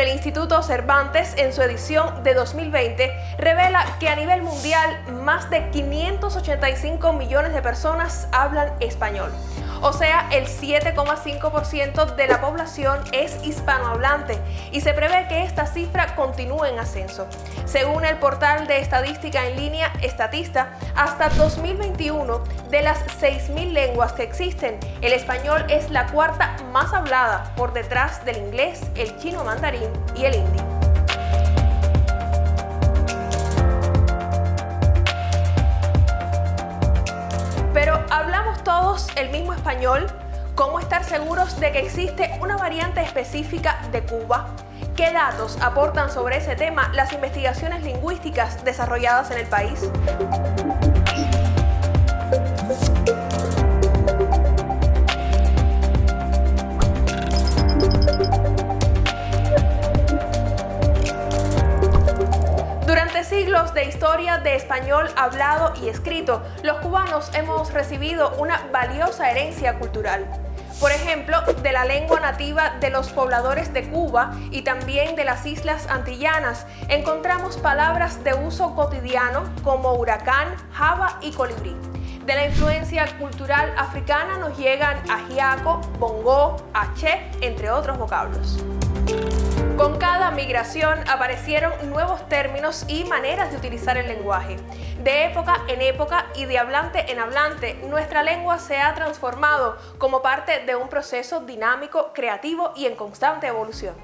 del Instituto Cervantes, en su edición de 2020, revela que a nivel mundial más de 585 millones de personas hablan español. O sea, el 7,5% de la población es hispanohablante y se prevé que esta cifra continúe en ascenso. Según el portal de estadística en línea Statista, hasta 2021, de las 6.000 lenguas que existen, el español es la cuarta más hablada, por detrás del inglés, el chino mandarín y el hindi. Pero ¿hablamos todos el mismo español? ¿Cómo estar seguros de que existe una variante específica de Cuba? ¿Qué datos aportan sobre ese tema las investigaciones lingüísticas desarrolladas en el país? Durante siglos de historia de español hablado y escrito, los cubanos hemos recibido una valiosa herencia cultural. Por ejemplo, de la lengua nativa de los pobladores de Cuba y también de las islas antillanas, encontramos palabras de uso cotidiano como huracán, java y colibrí. De la influencia cultural africana nos llegan ajiaco, bongo, aché, entre otros vocablos. Con cada migración aparecieron nuevos términos y maneras de utilizar el lenguaje. De época en época y de hablante en hablante, nuestra lengua se ha transformado como parte de un proceso dinámico, creativo y en constante evolución.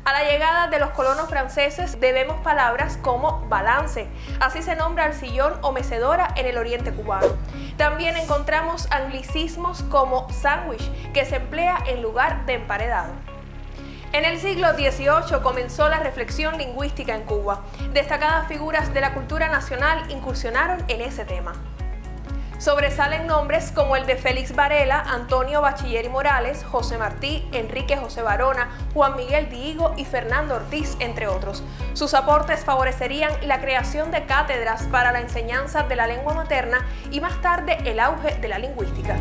A la llegada de los colonos franceses debemos palabras como balance, así se nombra al sillón o mecedora en el oriente cubano. También encontramos anglicismos como sándwich, que se emplea en lugar de emparedado. En el siglo XVIII comenzó la reflexión lingüística en Cuba. Destacadas figuras de la cultura nacional incursionaron en ese tema. Sobresalen nombres como el de Félix Varela, Antonio Bachiller y Morales, José Martí, Enrique José Barona, Juan Miguel Dihigo y Fernando Ortiz, entre otros. Sus aportes favorecerían la creación de cátedras para la enseñanza de la lengua materna y más tarde el auge de la lingüística.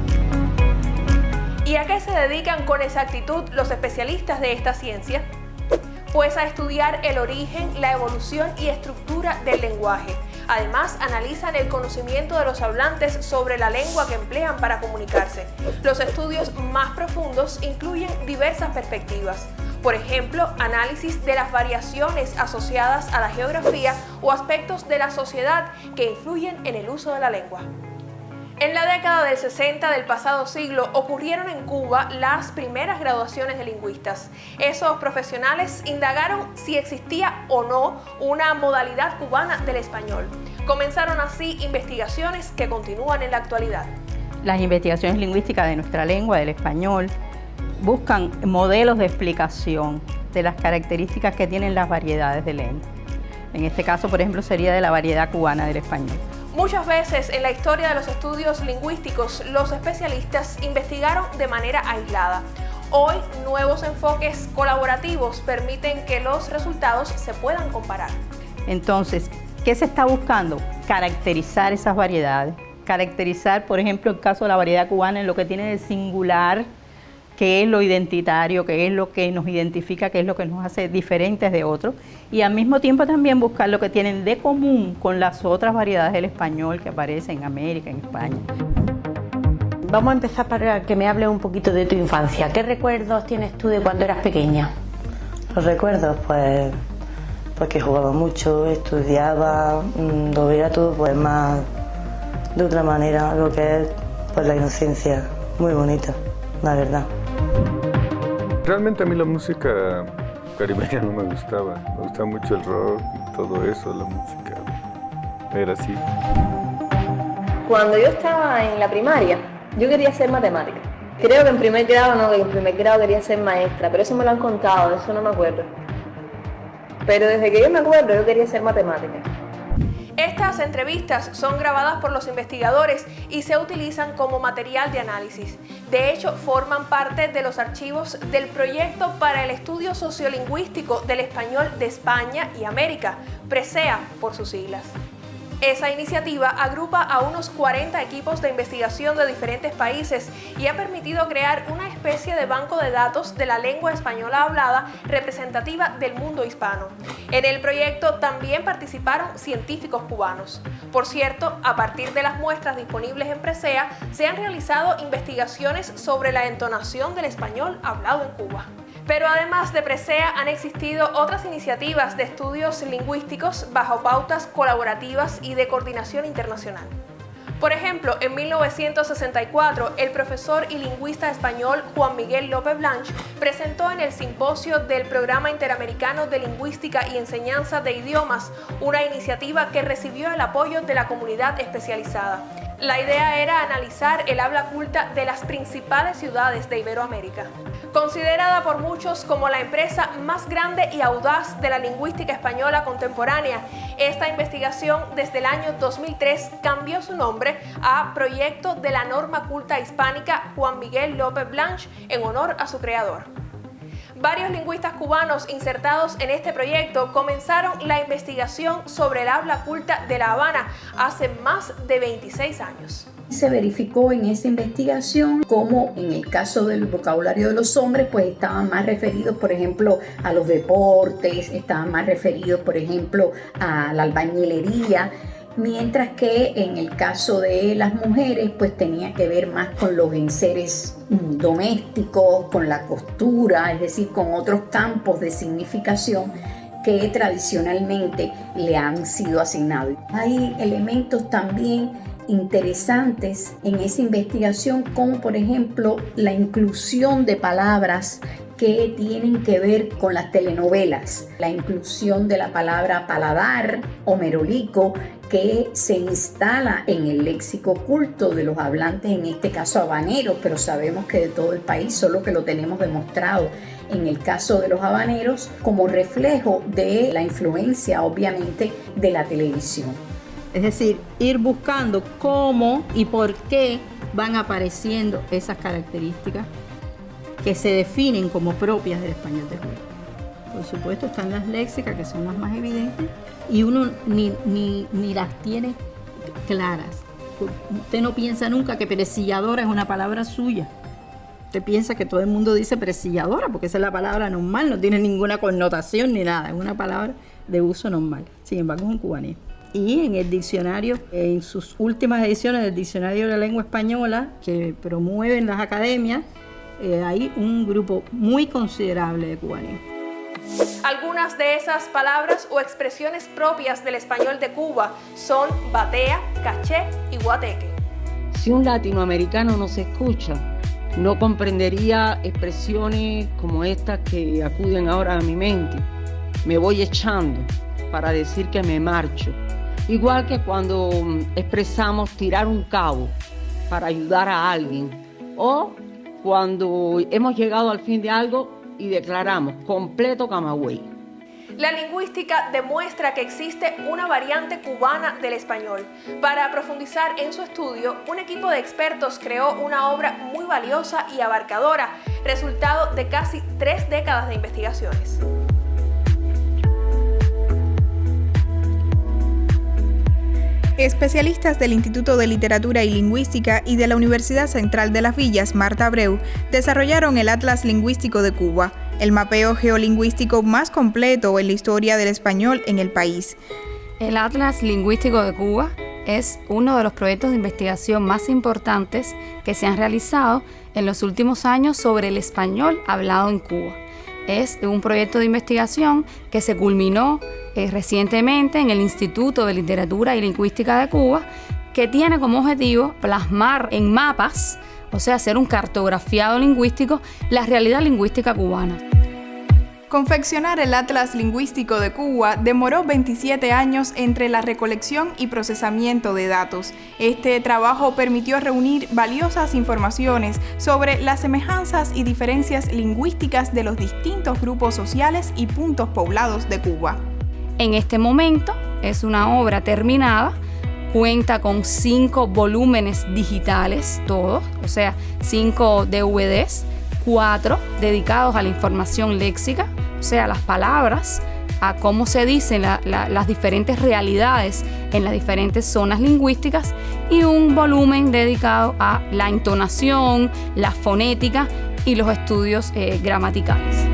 ¿Y a qué se dedican con exactitud los especialistas de esta ciencia? Pues a estudiar el origen, la evolución y estructura del lenguaje. Además, analizan el conocimiento de los hablantes sobre la lengua que emplean para comunicarse. Los estudios más profundos incluyen diversas perspectivas. Por ejemplo, análisis de las variaciones asociadas a la geografía o aspectos de la sociedad que influyen en el uso de la lengua. En la década del 60 del pasado siglo ocurrieron en Cuba las primeras graduaciones de lingüistas. Esos profesionales indagaron si existía o no una modalidad cubana del español. Comenzaron así investigaciones que continúan en la actualidad. Las investigaciones lingüísticas de nuestra lengua, del español, buscan modelos de explicación de las características que tienen las variedades de lengua. En este caso, por ejemplo, sería de la variedad cubana del español. Muchas veces en la historia de los estudios lingüísticos, los especialistas investigaron de manera aislada. Hoy, nuevos enfoques colaborativos permiten que los resultados se puedan comparar. Entonces, ¿qué se está buscando? Caracterizar esas variedades. Caracterizar, por ejemplo, el caso de la variedad cubana en lo que tiene de singular, qué es lo identitario, qué es lo que nos identifica, qué es lo que nos hace diferentes de otros, y al mismo tiempo también buscar lo que tienen de común con las otras variedades del español que aparecen en América, en España. Vamos a empezar para que me hables un poquito de tu infancia. ¿Qué recuerdos tienes tú de cuando eras pequeña? Los recuerdos, pues que jugaba mucho, estudiaba, lo veía todo pues más de otra manera, lo que es pues la inocencia, muy bonita, la verdad. Realmente a mí la música caribeña no me gustaba mucho el rock y todo eso, la música era así. Cuando yo estaba en la primaria, yo quería ser matemática. Creo que en primer grado quería ser maestra, pero eso me lo han contado, de eso no me acuerdo. Pero desde que yo me acuerdo, yo quería ser matemática. Estas entrevistas son grabadas por los investigadores y se utilizan como material de análisis. De hecho, forman parte de los archivos del Proyecto para el Estudio Sociolingüístico del Español de España y América, PRESEA por sus siglas. Esa iniciativa agrupa a unos 40 equipos de investigación de diferentes países y ha permitido crear una especie de banco de datos de la lengua española hablada representativa del mundo hispano. En el proyecto también participaron científicos cubanos. Por cierto, a partir de las muestras disponibles en Presea, se han realizado investigaciones sobre la entonación del español hablado en Cuba. Pero además de Presea han existido otras iniciativas de estudios lingüísticos bajo pautas colaborativas y de coordinación internacional. Por ejemplo, en 1964, el profesor y lingüista español Juan Miguel López Blanch presentó en el simposio del Programa Interamericano de Lingüística y Enseñanza de Idiomas una iniciativa que recibió el apoyo de la comunidad especializada. La idea era analizar el habla culta de las principales ciudades de Iberoamérica. Considerada por muchos como la empresa más grande y audaz de la lingüística española contemporánea, esta investigación desde el año 2003 cambió su nombre a Proyecto de la Norma Culta Hispánica Juan Miguel López Blanch en honor a su creador. Varios lingüistas cubanos insertados en este proyecto comenzaron la investigación sobre el habla culta de La Habana hace más de 26 años. Se verificó en esa investigación cómo en el caso del vocabulario de los hombres pues estaban más referidos, por ejemplo, a los deportes, estaban más referidos, por ejemplo, a la albañilería, mientras que en el caso de las mujeres pues tenía que ver más con los enseres domésticos, con la costura, es decir, con otros campos de significación que tradicionalmente le han sido asignados. Hay elementos también interesantes en esa investigación, como por ejemplo la inclusión de palabras que tienen que ver con las telenovelas, la inclusión de la palabra paladar o merolico, que se instala en el léxico culto de los hablantes, en este caso habaneros, pero sabemos que de todo el país, solo que lo tenemos demostrado en el caso de los habaneros como reflejo de la influencia, obviamente, de la televisión. Es decir, ir buscando cómo y por qué van apareciendo esas características que se definen como propias del español de Cuba. Por supuesto están las léxicas, que son las más evidentes, y uno ni las tiene claras. Usted no piensa nunca que presilladora es una palabra suya. Usted piensa que todo el mundo dice presilladora, porque esa es la palabra normal, no tiene ninguna connotación ni nada, es una palabra de uso normal. Sin embargo, es un cubanismo. Y en el diccionario, en sus últimas ediciones del Diccionario de la Lengua Española, que promueven las academias, hay un grupo muy considerable de cubanismo. Algunas de esas palabras o expresiones propias del español de Cuba son batea, caché y guateque. Si un latinoamericano nos escucha, no comprendería expresiones como estas que acuden ahora a mi mente. Me voy echando para decir que me marcho. Igual que cuando expresamos tirar un cabo para ayudar a alguien, o cuando hemos llegado al fin de algo y declaramos completo Camagüey. La lingüística demuestra que existe una variante cubana del español. Para profundizar en su estudio, un equipo de expertos creó una obra muy valiosa y abarcadora, resultado de casi 3 décadas de investigaciones. Especialistas del Instituto de Literatura y Lingüística y de la Universidad Central de las Villas, Marta Abreu, desarrollaron el Atlas Lingüístico de Cuba, el mapeo geolingüístico más completo en la historia del español en el país. El Atlas Lingüístico de Cuba es uno de los proyectos de investigación más importantes que se han realizado en los últimos años sobre el español hablado en Cuba. Es un proyecto de investigación que se culminó recientemente en el Instituto de Literatura y Lingüística de Cuba, que tiene como objetivo plasmar en mapas, o sea, hacer un cartografiado lingüístico, la realidad lingüística cubana. Confeccionar el Atlas Lingüístico de Cuba demoró 27 años entre la recolección y procesamiento de datos. Este trabajo permitió reunir valiosas informaciones sobre las semejanzas y diferencias lingüísticas de los distintos grupos sociales y puntos poblados de Cuba. En este momento es una obra terminada, cuenta con 5 volúmenes digitales todos, o sea, 5 DVDs, 4 dedicados a la información léxica, o sea, las palabras a cómo se dicen las diferentes realidades en las diferentes zonas lingüísticas y un volumen dedicado a la entonación, la fonética y los estudios gramaticales.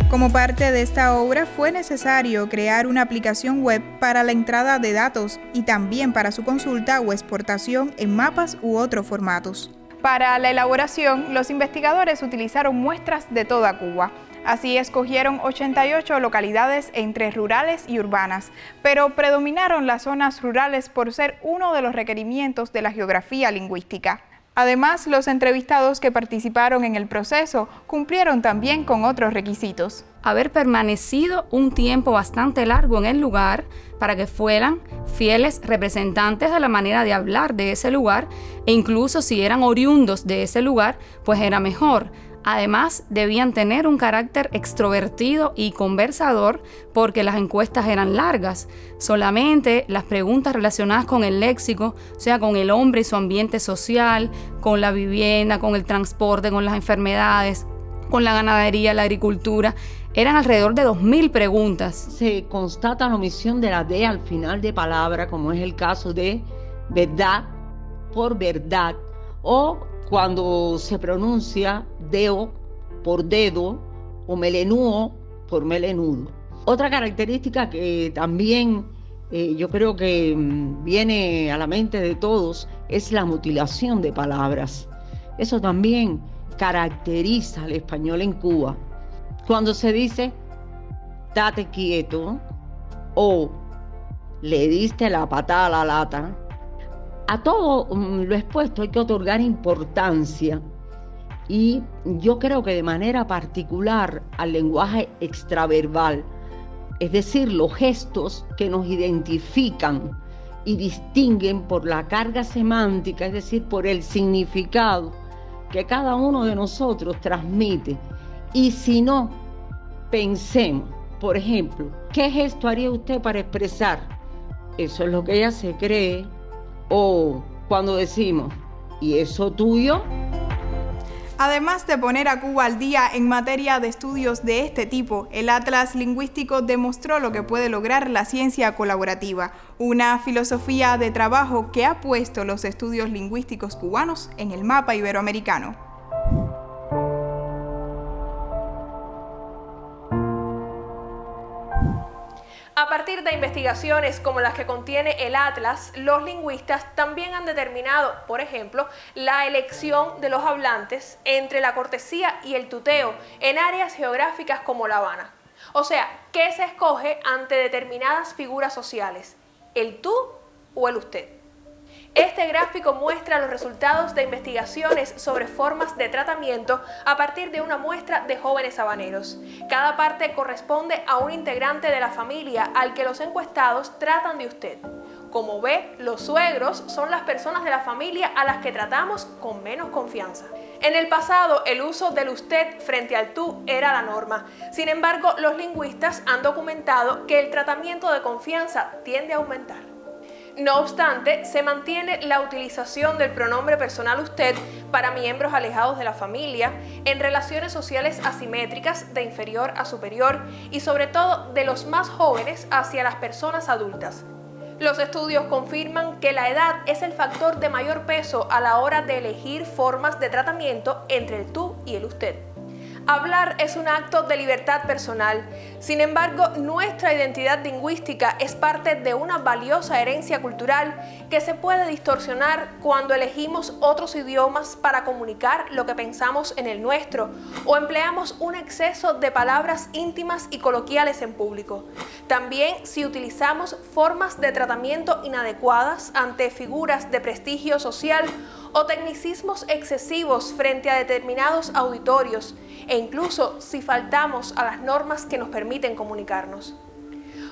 Como parte de esta obra fue necesario crear una aplicación web para la entrada de datos y también para su consulta o exportación en mapas u otros formatos. Para la elaboración, los investigadores utilizaron muestras de toda Cuba. Así escogieron 88 localidades entre rurales y urbanas, pero predominaron las zonas rurales por ser uno de los requerimientos de la geografía lingüística. Además, los entrevistados que participaron en el proceso cumplieron también con otros requisitos. Haber permanecido un tiempo bastante largo en el lugar para que fueran fieles representantes de la manera de hablar de ese lugar, e incluso si eran oriundos de ese lugar, pues era mejor. Además, debían tener un carácter extrovertido y conversador porque las encuestas eran largas. Solamente las preguntas relacionadas con el léxico, o sea, con el hombre y su ambiente social, con la vivienda, con el transporte, con las enfermedades, con la ganadería, la agricultura, eran alrededor de 2.000 preguntas. Se constata la omisión de la D al final de palabra, como es el caso de verdad por verdad, o cuando se pronuncia deo por dedo o melenuo por melenudo. Otra característica que también yo creo que viene a la mente de todos es la mutilación de palabras. Eso también caracteriza al español en Cuba. Cuando se dice date quieto o le diste la patada a la lata, a todo lo expuesto hay que otorgar importancia, y yo creo que de manera particular al lenguaje extraverbal, es decir, los gestos que nos identifican y distinguen por la carga semántica, es decir, por el significado que cada uno de nosotros transmite. Y si no, pensemos, por ejemplo, ¿qué gesto haría usted para expresar? Eso es lo que ella se cree. O cuando decimos, ¿y eso tuyo? Además de poner a Cuba al día en materia de estudios de este tipo, el Atlas Lingüístico demostró lo que puede lograr la ciencia colaborativa, una filosofía de trabajo que ha puesto los estudios lingüísticos cubanos en el mapa iberoamericano. A partir de investigaciones como las que contiene el Atlas, los lingüistas también han determinado, por ejemplo, la elección de los hablantes entre la cortesía y el tuteo en áreas geográficas como La Habana. O sea, ¿qué se escoge ante determinadas figuras sociales? ¿El tú o el usted? Este gráfico muestra los resultados de investigaciones sobre formas de tratamiento a partir de una muestra de jóvenes habaneros. Cada parte corresponde a un integrante de la familia al que los encuestados tratan de usted. Como ve, los suegros son las personas de la familia a las que tratamos con menos confianza. En el pasado, el uso del usted frente al tú era la norma. Sin embargo, los lingüistas han documentado que el tratamiento de confianza tiende a aumentar. No obstante, se mantiene la utilización del pronombre personal usted para miembros alejados de la familia, en relaciones sociales asimétricas de inferior a superior y sobre todo de los más jóvenes hacia las personas adultas. Los estudios confirman que la edad es el factor de mayor peso a la hora de elegir formas de tratamiento entre el tú y el usted. Hablar es un acto de libertad personal. Sin embargo, nuestra identidad lingüística es parte de una valiosa herencia cultural que se puede distorsionar cuando elegimos otros idiomas para comunicar lo que pensamos en el nuestro o empleamos un exceso de palabras íntimas y coloquiales en público. También si utilizamos formas de tratamiento inadecuadas ante figuras de prestigio social o tecnicismos excesivos frente a determinados auditorios, e incluso si faltamos a las normas que nos permiten comunicarnos.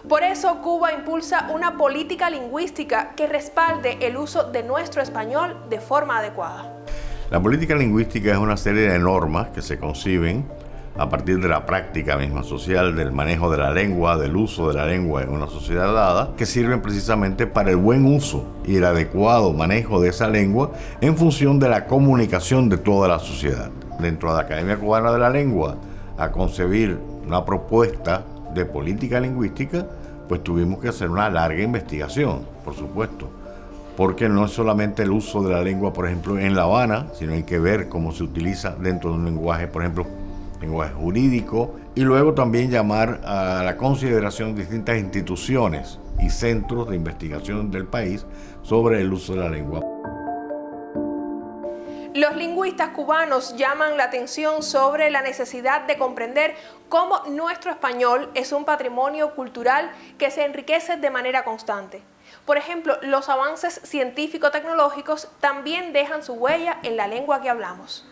Por eso, Cuba impulsa una política lingüística que respalde el uso de nuestro español de forma adecuada. La política lingüística es una serie de normas que se conciben a partir de la práctica misma social, del manejo de la lengua, del uso de la lengua en una sociedad dada, que sirven precisamente para el buen uso y el adecuado manejo de esa lengua en función de la comunicación de toda la sociedad. Dentro de la Academia Cubana de la Lengua, a concebir una propuesta de política lingüística, pues tuvimos que hacer una larga investigación, por supuesto, porque no es solamente el uso de la lengua, por ejemplo, en La Habana, sino hay que ver cómo se utiliza dentro de un lenguaje, por ejemplo, lenguaje jurídico, y luego también llamar a la consideración de distintas instituciones y centros de investigación del país sobre el uso de la lengua. Los lingüistas cubanos llaman la atención sobre la necesidad de comprender cómo nuestro español es un patrimonio cultural que se enriquece de manera constante. Por ejemplo, los avances científico-tecnológicos también dejan su huella en la lengua que hablamos.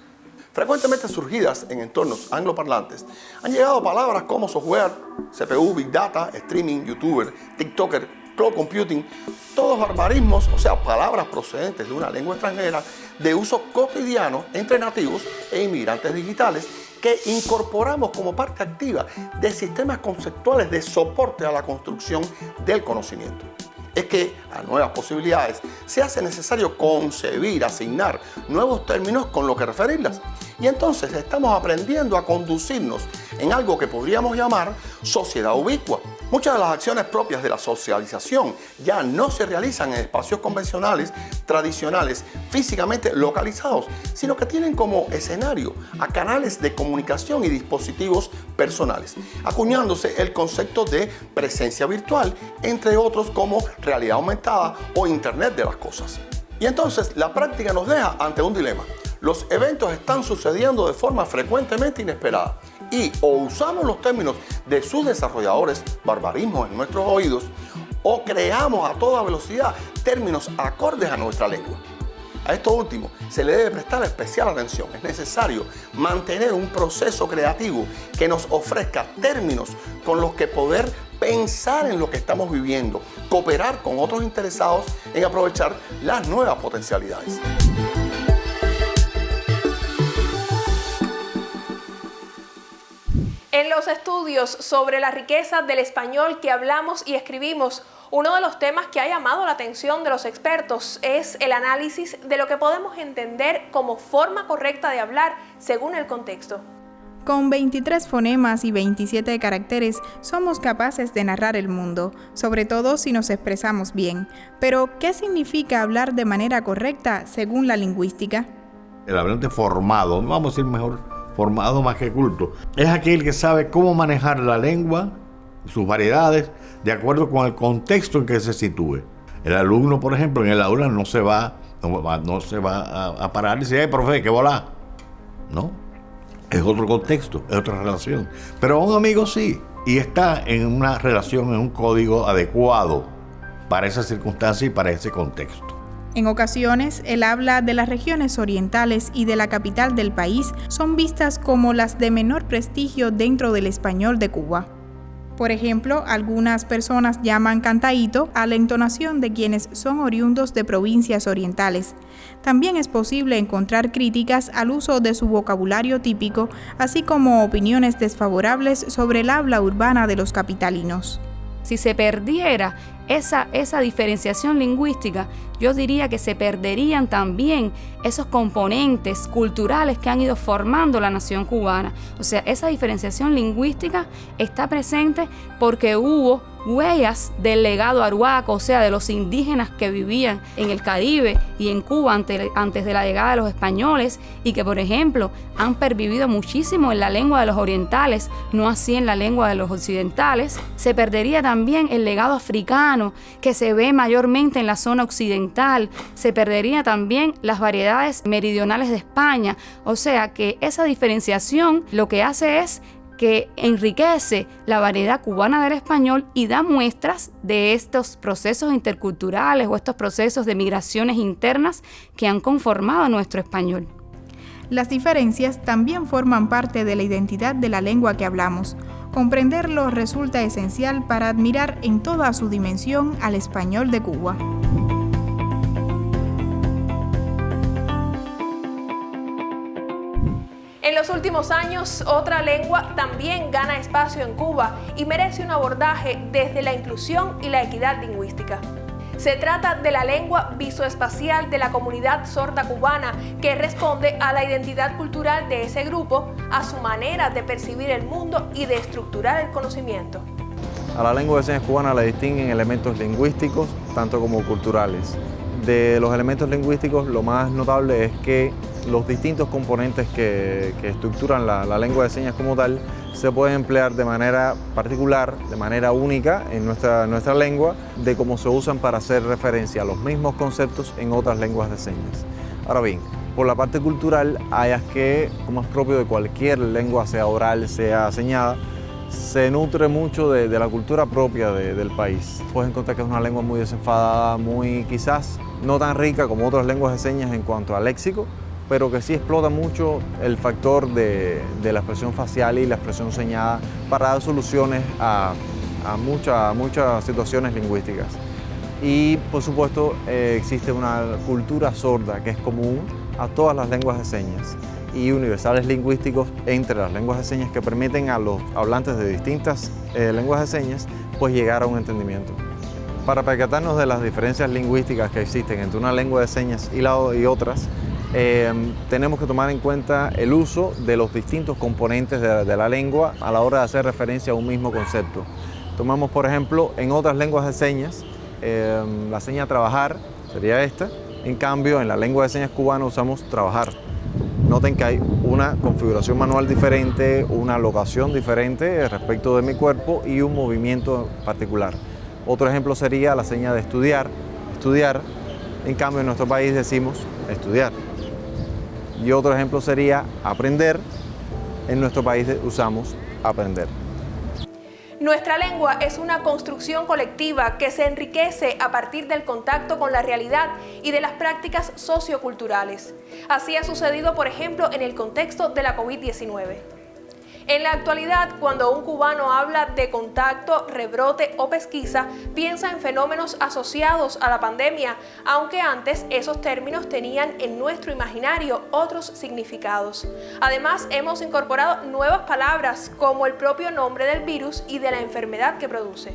Frecuentemente surgidas en entornos angloparlantes, han llegado palabras como software, CPU, Big Data, streaming, YouTuber, TikToker, cloud computing, todos barbarismos, o sea, palabras procedentes de una lengua extranjera de uso cotidiano entre nativos e inmigrantes digitales que incorporamos como parte activa de sistemas conceptuales de soporte a la construcción del conocimiento. Es que a nuevas posibilidades se hace necesario concebir, asignar nuevos términos con lo que referirlas. Y entonces estamos aprendiendo a conducirnos en algo que podríamos llamar sociedad ubicua. Muchas de las acciones propias de la socialización ya no se realizan en espacios convencionales, tradicionales, físicamente localizados, sino que tienen como escenario a canales de comunicación y dispositivos personales, acuñándose el concepto de presencia virtual, entre otros como realidad aumentada o Internet de las cosas. Y entonces la práctica nos deja ante un dilema. Los eventos están sucediendo de forma frecuentemente inesperada y o usamos los términos de sus desarrolladores, barbarismos en nuestros oídos, o creamos a toda velocidad términos acordes a nuestra lengua. A esto último se le debe prestar especial atención. Es necesario mantener un proceso creativo que nos ofrezca términos con los que poder pensar en lo que estamos viviendo, cooperar con otros interesados en aprovechar las nuevas potencialidades. En los estudios sobre la riqueza del español que hablamos y escribimos, uno de los temas que ha llamado la atención de los expertos es el análisis de lo que podemos entender como forma correcta de hablar según el contexto. Con 23 fonemas y 27 caracteres, somos capaces de narrar el mundo, sobre todo si nos expresamos bien. Pero, ¿qué significa hablar de manera correcta según la lingüística? El hablante formado, vamos a decir mejor, formado más que culto, es aquel que sabe cómo manejar la lengua, sus variedades, de acuerdo con el contexto en que se sitúe. El alumno, por ejemplo, en el aula no se va a parar y decir, profe, ¿qué volá? No, es otro contexto, es otra relación. Pero a un amigo sí, y está en una relación, en un código adecuado para esa circunstancia y para ese contexto. En ocasiones, el habla de las regiones orientales y de la capital del país son vistas como las de menor prestigio dentro del español de Cuba. Por ejemplo, algunas personas llaman cantaíto a la entonación de quienes son oriundos de provincias orientales. También es posible encontrar críticas al uso de su vocabulario típico, así como opiniones desfavorables sobre el habla urbana de los capitalinos. Si se perdiera esa diferenciación lingüística, yo diría que se perderían también esos componentes culturales que han ido formando la nación cubana. O sea, esa diferenciación lingüística está presente porque hubo huellas del legado arhuaco, o sea, de los indígenas que vivían en el Caribe y en Cuba antes de la llegada de los españoles y que, por ejemplo, han pervivido muchísimo en la lengua de los orientales, no así en la lengua de los occidentales. Se perdería también el legado africano que se ve mayormente en la zona occidental, se perdería también las variedades meridionales de España, o sea que esa diferenciación lo que hace es que enriquece la variedad cubana del español y da muestras de estos procesos interculturales o estos procesos de migraciones internas que han conformado nuestro español. Las diferencias también forman parte de la identidad de la lengua que hablamos. Comprenderlo resulta esencial para admirar en toda su dimensión al español de Cuba. En los últimos años, otra lengua también gana espacio en Cuba y merece un abordaje desde la inclusión y la equidad lingüística. Se trata de la lengua visoespacial de la comunidad sorda cubana, que responde a la identidad cultural de ese grupo, a su manera de percibir el mundo y de estructurar el conocimiento. A la lengua de señas cubana la distinguen elementos lingüísticos, tanto como culturales. De los elementos lingüísticos, lo más notable es que los distintos componentes que estructuran la lengua de señas como tal se pueden emplear de manera particular, de manera única en nuestra lengua, de cómo se usan para hacer referencia a los mismos conceptos en otras lenguas de señas. Ahora bien, por la parte cultural, hayas que, como es propio de cualquier lengua, sea oral, sea señada, se nutre mucho de la cultura propia del país. Puedes encontrar que es una lengua muy desenfadada, muy quizás no tan rica como otras lenguas de señas en cuanto al léxico, pero que sí explota mucho el factor de la expresión facial y la expresión señada para dar soluciones a muchas situaciones lingüísticas. Y por supuesto existe una cultura sorda que es común a todas las lenguas de señas y universales lingüísticos entre las lenguas de señas que permiten a los hablantes de distintas lenguas de señas pues llegar a un entendimiento. Para percatarnos de las diferencias lingüísticas que existen entre una lengua de señas y otras, tenemos que tomar en cuenta el uso de los distintos componentes de la lengua a la hora de hacer referencia a un mismo concepto. Tomamos, por ejemplo, en otras lenguas de señas, la seña trabajar sería esta, en cambio en la lengua de señas cubana usamos trabajar. Noten que hay una configuración manual diferente, una locación diferente respecto de mi cuerpo y un movimiento particular. Otro ejemplo sería la seña de estudiar, estudiar, en cambio en nuestro país decimos estudiar. Y otro ejemplo sería aprender, en nuestro país usamos aprender. Nuestra lengua es una construcción colectiva que se enriquece a partir del contacto con la realidad y de las prácticas socioculturales. Así ha sucedido, por ejemplo, en el contexto de la COVID-19. En la actualidad, cuando un cubano habla de contacto, rebrote o pesquisa, piensa en fenómenos asociados a la pandemia, aunque antes esos términos tenían en nuestro imaginario otros significados. Además, hemos incorporado nuevas palabras como el propio nombre del virus y de la enfermedad que produce.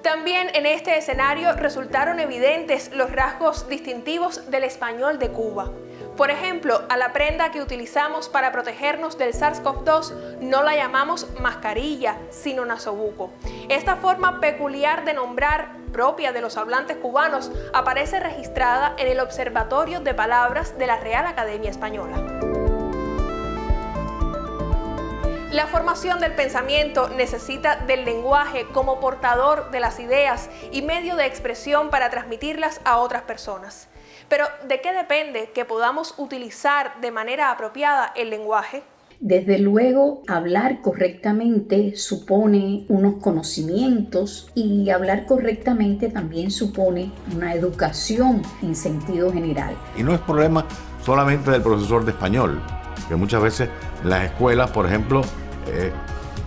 También en este escenario resultaron evidentes los rasgos distintivos del español de Cuba. Por ejemplo, a la prenda que utilizamos para protegernos del SARS-CoV-2 no la llamamos mascarilla, sino nasobuco. Esta forma peculiar de nombrar, propia de los hablantes cubanos, aparece registrada en el Observatorio de Palabras de la Real Academia Española. La formación del pensamiento necesita del lenguaje como portador de las ideas y medio de expresión para transmitirlas a otras personas. Pero, ¿de qué depende que podamos utilizar de manera apropiada el lenguaje? Desde luego, hablar correctamente supone unos conocimientos y hablar correctamente también supone una educación en sentido general. Y no es problema solamente del profesor de español, que muchas veces en las escuelas, por ejemplo,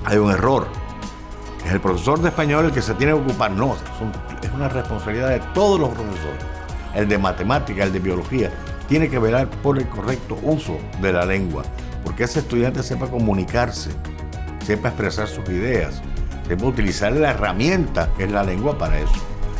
hay un error. Es el profesor de español el que se tiene que ocupar. No, es una responsabilidad de todos los profesores. El de matemática, el de biología, tiene que velar por el correcto uso de la lengua, porque ese estudiante sepa comunicarse, sepa expresar sus ideas, sepa utilizar la herramienta que es la lengua para eso.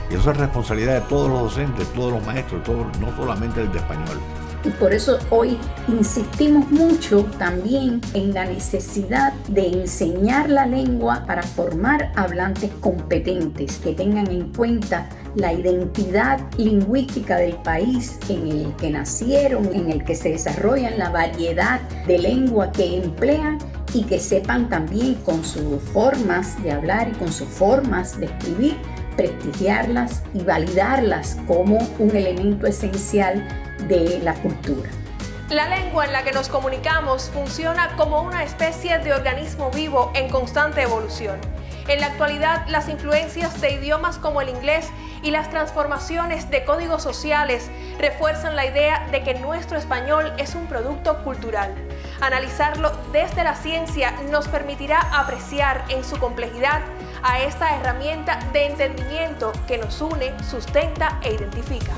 Y eso es responsabilidad de todos los docentes, todos los maestros, no solamente el de español. Y por eso hoy insistimos mucho también en la necesidad de enseñar la lengua para formar hablantes competentes que tengan en cuenta la identidad lingüística del país en el que nacieron, en el que se desarrollan, la variedad de lengua que emplean y que sepan también con sus formas de hablar y con sus formas de escribir, prestigiarlas y validarlas como un elemento esencial de la cultura. La lengua en la que nos comunicamos funciona como una especie de organismo vivo en constante evolución. En la actualidad, las influencias de idiomas como el inglés y las transformaciones de códigos sociales refuerzan la idea de que nuestro español es un producto cultural. Analizarlo desde la ciencia nos permitirá apreciar en su complejidad a esta herramienta de entendimiento que nos une, sustenta e identifica.